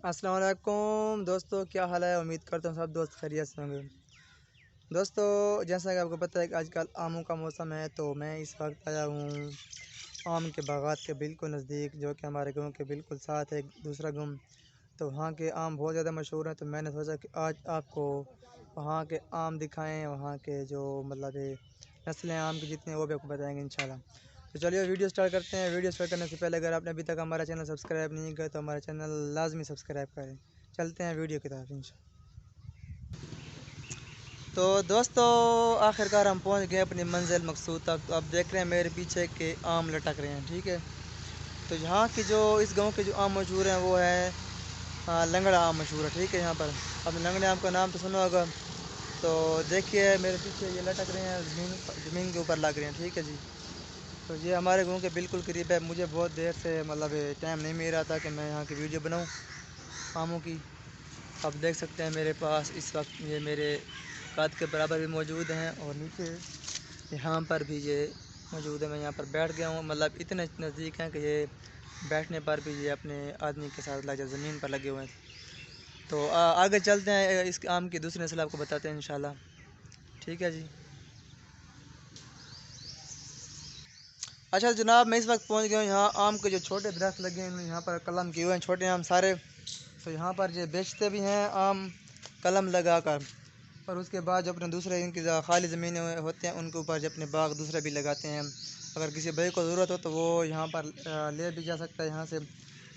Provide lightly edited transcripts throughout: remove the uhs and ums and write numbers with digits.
अस्सलाम वालेकुम दोस्तों, क्या हाल है। उम्मीद करता हूँ सब दोस्त खैरियत से होंगे। दोस्तों, जैसा कि आपको पता है कि आजकल आमों का मौसम है, तो मैं इस वक्त आया हूँ आम के बागात के बिल्कुल नज़दीक, जो कि हमारे गांव के बिल्कुल साथ है एक दूसरा गांव। तो वहाँ के आम बहुत ज़्यादा मशहूर हैं, तो मैंने सोचा कि आज आपको वहाँ के आम दिखाएँ, वहाँ के जो मतलब ये नस्लें आम की जितनी वो भी आपको बताएँगे इंशाल्लाह। तो चलिए वीडियो स्टार्ट करते हैं। वीडियो स्टार्ट करने से पहले अगर आपने अभी तक हमारा चैनल सब्सक्राइब नहीं किया तो हमारा चैनल लाजमी सब्सक्राइब करें। चलते हैं वीडियो की तरफ इंशाल्लाह। तो दोस्तों, आखिरकार हम पहुंच गए अपनी मंजिल मकसूद तक। तो आप देख रहे हैं मेरे पीछे के आम लटक रहे हैं, ठीक है। तो यहाँ की जो इस गांव के जो आम मशहूर हैं वो है लंगड़ा आम मशहूर है, ठीक है। यहाँ पर आपने लंगड़े आम का नाम तो सुना होगा। तो देखिए मेरे पीछे ये लटक रहे हैं, ज़मीन ज़मीन के ऊपर लग रहे हैं, ठीक है जी। तो ये हमारे गाँव के बिल्कुल करीब है। मुझे बहुत देर से मतलब टाइम नहीं मिल रहा था कि मैं यहाँ की वीडियो बनाऊँ आमों की। आप देख सकते हैं मेरे पास इस वक्त ये मेरे कद के बराबर भी मौजूद हैं, और नीचे यहाँ पर भी ये मौजूद है। मैं यहाँ पर बैठ गया हूँ, मतलब इतने नज़दीक हैं कि ये बैठने पर भी ये अपने आदमी के साथ लग जाए, ज़मीन पर लगे हुए हैं। तो आगे चलते हैं, इस आम की दूसरी नस्ल आपको बताते हैं इंशाल्लाह, ठीक है जी। अच्छा जनाब, मैं इस वक्त पहुँच गया हूँ यहाँ आम के जो छोटे दरख्त लगे हैं, यहाँ पर कलम किए हुए हैं छोटे आम सारे। तो यहाँ पर ये बेचते भी हैं आम कलम लगा कर, और उसके बाद जो अपने दूसरे इनकी जो खाली ज़मीनें होते हैं उनके ऊपर जो अपने बाग दूसरे भी लगाते हैं। अगर किसी भाई को ज़रूरत हो तो वो यहाँ पर ले भी जा सकता है यहाँ से।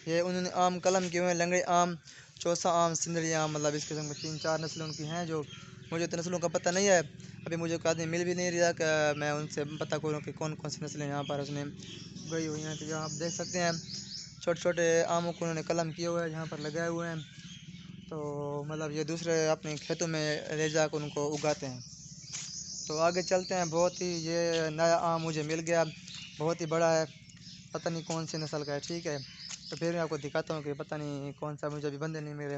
ये उन्होंने आम कलम किए हुए हैं, लंगड़े आम, चौसा आम, सिंदड़ी आम, मतलब इस किस्म की 3-4 नस्लें उनकी हैं। जो मुझे तो नस्लों का पता नहीं है, अभी मुझे कोई आदमी मिल भी नहीं रहा कि मैं उनसे पता करूँ कि कौन कौन सी नस्लें यहाँ पर उसने गई हुई हैं। तो यहाँ आप देख सकते हैं छोटे छोटे आमों को उन्होंने कलम किए हुए हैं, यहाँ पर लगाए हुए हैं। तो मतलब ये दूसरे अपने खेतों में ले जाकर उनको उगाते हैं। तो आगे चलते हैं। बहुत ही ये नया आम मुझे मिल गया, बहुत ही बड़ा है, पता नहीं कौन सी नस्ल का है, ठीक है। तो फिर मैं आपको दिखाता हूँ कि पता नहीं कौन सा, मुझे अभी बंदे नहीं मिले।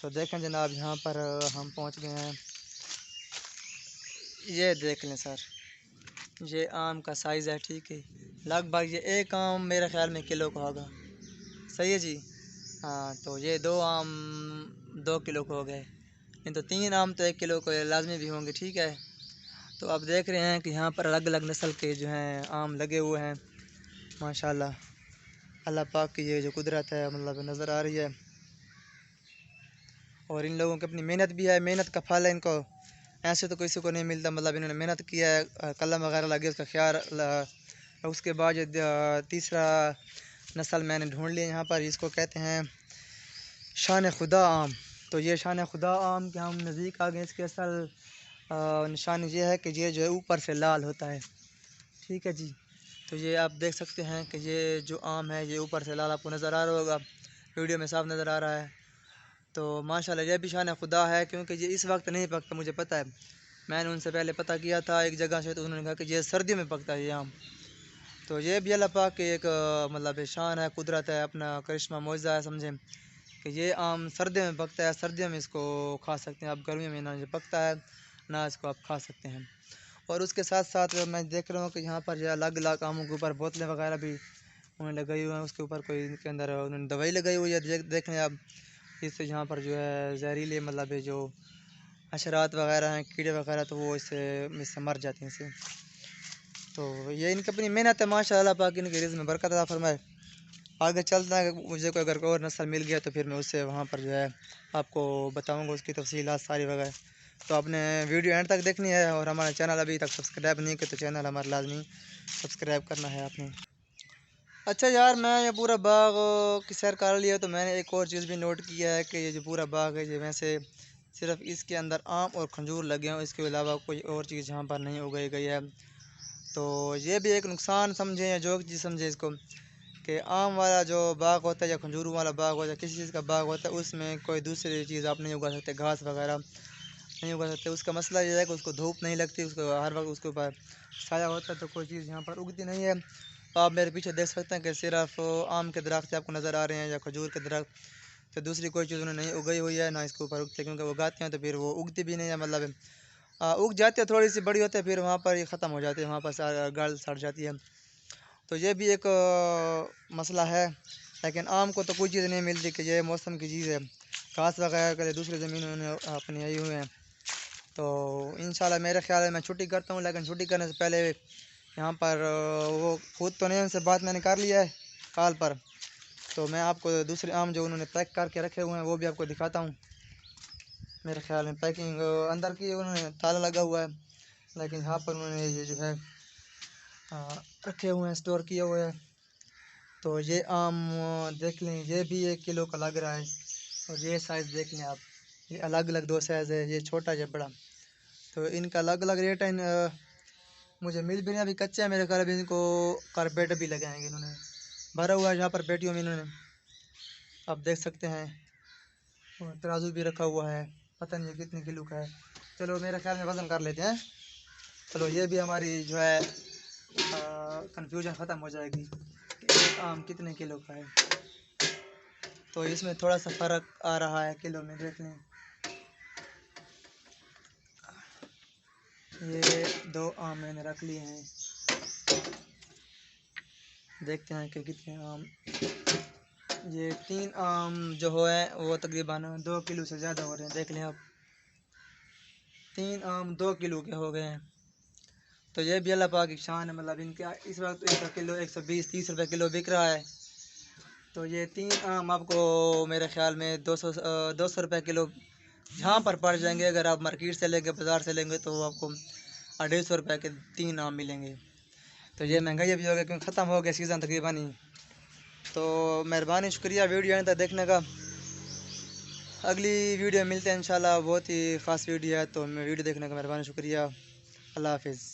तो देखें जनाब, यहाँ पर हम पहुँच गए हैं। ये देख लें सर, ये आम का साइज़ है, ठीक है। लगभग ये एक आम मेरे ख्याल में किलो का होगा, सही है जी। हाँ, तो ये 2 आम 2 किलो के हो गए, नहीं तो 3 आम तो 1 किलो के लाजमी भी होंगे, ठीक है। तो आप देख रहे हैं कि यहाँ पर अलग अलग नस्ल के जो हैं आम लगे हुए हैं, माशाल्लाह। अल्लाह पाक की ये जो कुदरत है मतलब नज़र आ रही है, और इन लोगों की अपनी मेहनत भी है, मेहनत का फल है इनको। ऐसे तो किसी को नहीं मिलता, मतलब इन्होंने मेहनत किया है, कलम वगैरह लगे उसका ख्याल उसके बाद ये तीसरा नस्ल मैंने ढूंढ लिया यहाँ पर, इसको कहते हैं शान खुदा आम। तो ये शान खुदा आम के हम नज़दीक आ गए। इसके असल निशान ये है कि ये जो है ऊपर से लाल होता है, ठीक है जी। तो ये आप देख सकते हैं कि ये जो आम है ये ऊपर से लाल आपको नज़र आ रहा होगा, वीडियो में साफ नज़र आ रहा है। तो माशाल्लाह ये भी शान खुदा है, क्योंकि ये इस वक्त नहीं पकता, मुझे पता है। मैंने उनसे पहले पता किया था एक जगह से, तो उन्होंने कहा कि ये सर्दियों में पकता है ये आम। तो ये भी अल्लाह पाक की एक मतलब शान है, कुदरत है, अपना करिश्मा मुआज़ा है, समझें कि ये आम सर्दियों में पकता है। सर्दियों में इसको खा सकते हैं आप, गर्मियों में ना ये पकता है ना इसको आप खा सकते हैं। और उसके साथ साथ मैं देख रहा हूँ कि यहाँ पर जो अलग अलग आमों के ऊपर बोतलें वगैरह भी उन्होंने लगाई हुई हैं, उसके ऊपर कोई इनके अंदर उन्होंने दवाई लगाई हुई है। देख लें आप, इससे यहाँ पर जो है जहरीले मतलब जो हशरात वगैरह हैं, कीड़े वगैरह, तो वो इससे मर जाते हैं इससे। तो ये इनकी अपनी मेहनत है, माशाल्लाह पाक इनके रिज़्क़ में बरकत अता फरमाए। आगे चलता है, मुझे कोई अगर और नस्ल मिल गया तो फिर मैं उससे वहाँ पर जो है आपको बताऊँगा उसकी तफसीलात सारी वगैरह। तो आपने वीडियो एंड तक देखनी है, और हमारा चैनल अभी तक सब्सक्राइब नहीं किया तो चैनल हमारा लाजमी सब्सक्राइब करना है आपने। अच्छा यार, मैं ये पूरा बाग की सैर कर लिया, तो मैंने एक और चीज़ भी नोट किया है कि ये जो पूरा बाग है ये वैसे सिर्फ इसके अंदर आम और खजूर लगे हैं, इसके अलावा कोई और चीज़ यहाँ पर नहीं उगाई गई है। तो ये भी एक नुकसान समझें या जो चीज़ समझें इसको, कि आम वाला जो बाग होता है या खजूर वाला बाग होता है, किसी चीज़ का बाग होता है, उसमें कोई दूसरी चीज़ आप नहीं उगा सकते, घास वगैरह नहीं उगा सकते। उसका मसला ये है कि उसको धूप नहीं लगती, उसको हर वक्त उसके ऊपर छाया होता है, तो कोई चीज़ यहाँ पर उगती नहीं है। तो आप मेरे पीछे देख सकते हैं कि सिर्फ आम के दरख्त आपको नज़र आ रहे हैं या खजूर के दरख्त। तो दूसरी कोई चीज़ उन्होंने नहीं उगाई हुई है, ना इसके ऊपर उगते, क्योंकि वो उगाते हैं तो फिर वो उगती भी नहीं है, मतलब उग जाती है, थोड़ी सी बड़ी होती है, फिर वहाँ पर ये ख़त्म हो जाती है, वहाँ पर गल सड़ जाती है। तो ये भी एक मसला है लेकिन आम को तो कोई चीज़ नहीं मिलती कि ये मौसम की चीज़ है। घास वगैरह कभी दूसरी ज़मीनों ने अपनी आई हुए हैं। तो इंशाल्लाह मेरे ख्याल में मैं छुट्टी करता हूँ, लेकिन छुट्टी करने से पहले यहाँ पर वो खुद तो नहीं, उनसे बात मैंने कर लिया है कॉल पर। तो मैं आपको दूसरे आम जो उन्होंने पैक करके रखे हुए हैं वो भी आपको दिखाता हूँ। मेरे ख्याल में पैकिंग अंदर की उन्होंने ताला लगा हुआ है, लेकिन यहाँ पर उन्होंने ये जो है रखे हुए हैं, स्टोर किए हुए हैं। तो ये आम देख लें, ये भी 1 किलो का लग रहा है। और ये साइज़ देख लें आप, ये अलग अलग 2 साइज़ है, ये छोटा ये बड़ा। तो इनका अलग अलग रेट है। मुझे मिल भी नहीं, अभी कच्चे हैं मेरे ख्याल। अभी इनको कारपेट भी लगाएंगे इन्होंने, भरा हुआ है यहाँ पर पेटियों में इन्होंने, आप देख सकते हैं। और तराजू भी रखा हुआ है, पता नहीं कितने किलो का है। चलो मेरे ख्याल में वज़न कर लेते हैं। चलो ये भी हमारी जो है कन्फ्यूजन ख़त्म हो जाएगी कि एक आम कितने किलो का है। तो इसमें थोड़ा सा फ़र्क आ रहा है किलो में, देख लें। ये 2 आम मैंने रख लिए हैं, देखते हैं कि कितने आम। ये 3 आम जो है वो तकरीबन 2 किलो से ज़्यादा हो रहे हैं, देख लें आप। 3 आम 2 किलो के हो गए हैं। तो ये भी अल्लाह पाक की शान है। मतलब इनका इस वक्त इनका किलो 120-130 रुपये किलो बिक रहा है। तो ये 3 आम आपको मेरे ख्याल में 200 रुपये किलो जहाँ पर पड़ जाएंगे। अगर आप मार्केट से लेंगे, बाज़ार से लेंगे, तो आपको 250 रुपये के 3 आम मिलेंगे। तो ये महंगाई भी हो गया क्योंकि ख़त्म हो गया सीज़न तकरीबन ही। तो मेहरबानी, शुक्रिया वीडियो अंत तक देखने का। अगली वीडियो मिलते हैं इंशाल्लाह, बहुत ही ख़ास वीडियो है। तो मैं वीडियो देखने का मेहरबानी, शुक्रिया। अल्लाह हाफिज़।